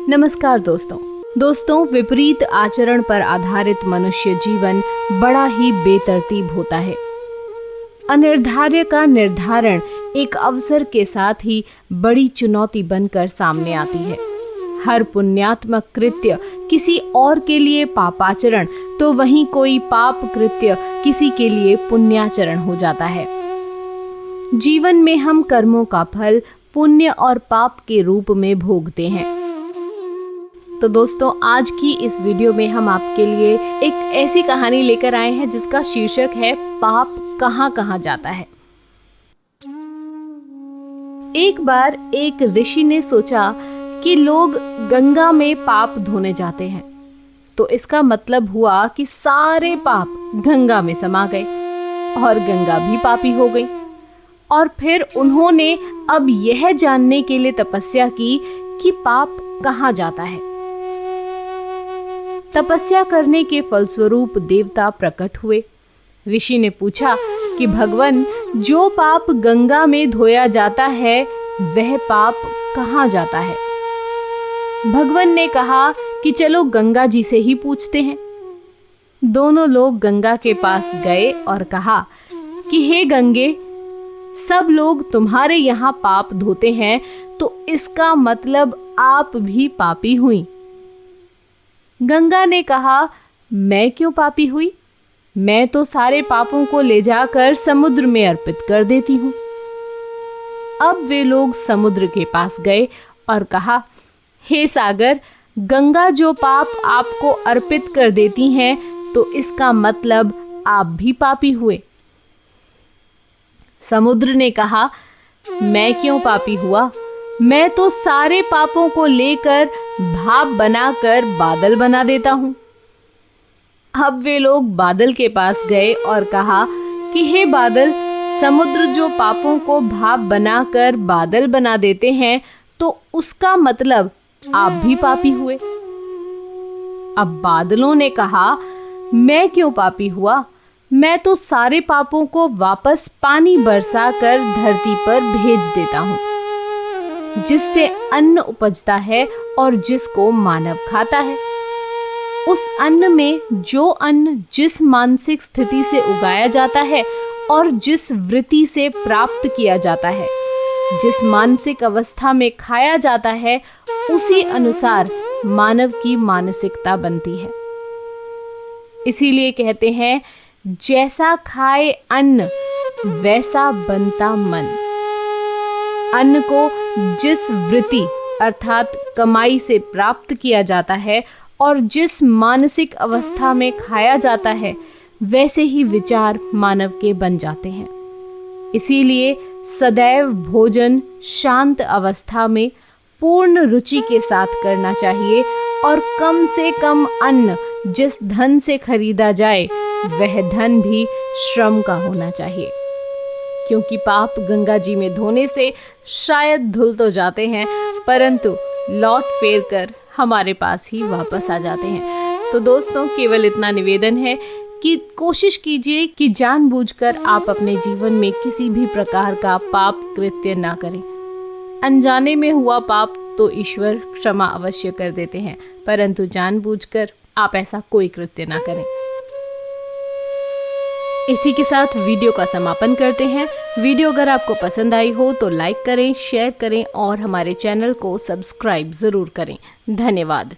नमस्कार दोस्तों, विपरीत आचरण पर आधारित मनुष्य जीवन बड़ा ही बेतरतीब होता है। अनिर्धार्य का निर्धारण एक अवसर के साथ ही बड़ी चुनौती बनकर सामने आती है। हर पुण्यात्मक कृत्य किसी और के लिए पापाचरण, तो वहीं कोई पाप कृत्य किसी के लिए पुण्याचरण हो जाता है। जीवन में हम कर्मों का फल पुण्य और पाप के रूप में भोगते हैं। तो दोस्तों, आज की इस वीडियो में हम आपके लिए एक ऐसी कहानी लेकर आए हैं जिसका शीर्षक है पाप कहाँ कहाँ जाता है। एक बार एक ऋषि ने सोचा कि लोग गंगा में पाप धोने जाते हैं, तो इसका मतलब हुआ कि सारे पाप गंगा में समा गए और गंगा भी पापी हो गई। और फिर उन्होंने अब यह जानने के लिए तपस्या की कि पाप कहाँ जाता है। तपस्या करने के फलस्वरूप देवता प्रकट हुए। ऋषि ने पूछा कि भगवान, जो पाप गंगा में धोया जाता है वह पाप कहाँ जाता है। भगवान ने कहा कि चलो गंगा जी से ही पूछते हैं। दोनों लोग गंगा के पास गए और कहा कि हे गंगे, सब लोग तुम्हारे यहाँ पाप धोते हैं, तो इसका मतलब आप भी पापी हुई। गंगा ने कहा, मैं क्यों पापी हुई? मैं तो सारे पापों को ले जाकर समुद्र में अर्पित कर देती हूँ। अब वे लोग समुद्र के पास गए और कहा, हे सागर, गंगा जो पाप आपको अर्पित कर देती हैं, तो इसका मतलब आप भी पापी हुए। समुद्र ने कहा, मैं क्यों पापी हुआ? मैं तो सारे पापों को लेकर भाप बनाकर बादल बना देता हूँ। अब वे लोग बादल के पास गए और कहा कि हे बादल, समुद्र जो पापों को भाप बनाकर बादल बना देते हैं, तो उसका मतलब आप भी पापी हुए। अब बादलों ने कहा, मैं क्यों पापी हुआ? मैं तो सारे पापों को वापस पानी बरसाकर धरती पर भेज देता हूँ, जिससे अन्न उपजता है और जिसको मानव खाता है। उस अन्न में जो अन्न जिस मानसिक स्थिति से उगाया जाता है और जिस वृत्ति से प्राप्त किया जाता है, जिस मानसिक अवस्था में खाया जाता है, उसी अनुसार मानव की मानसिकता बनती है। इसीलिए कहते हैं, जैसा खाए अन्न वैसा बनता मन। अन्न को जिस वृत्ति अर्थात कमाई से प्राप्त किया जाता है और जिस मानसिक अवस्था में खाया जाता है, वैसे ही विचार मानव के बन जाते हैं। इसीलिए सदैव भोजन शांत अवस्था में पूर्ण रुचि के साथ करना चाहिए और कम से कम अन्न जिस धन से खरीदा जाए वह धन भी श्रम का होना चाहिए, क्योंकि पाप गंगा जी में धोने से शायद धुल तो जाते हैं, परंतु लौट फेर कर हमारे पास ही वापस आ जाते हैं। तो दोस्तों, केवल इतना निवेदन है कि कोशिश कीजिए कि जानबूझकर आप अपने जीवन में किसी भी प्रकार का पाप कृत्य ना करें। अनजाने में हुआ पाप तो ईश्वर क्षमा अवश्य कर देते हैं, परंतु जानबूझकर आप ऐसा कोई कृत्य ना करें। इसी के साथ वीडियो का समापन करते हैं। वीडियो अगर आपको पसंद आई हो तो लाइक करें, शेयर करें और हमारे चैनल को सब्सक्राइब जरूर करें। धन्यवाद।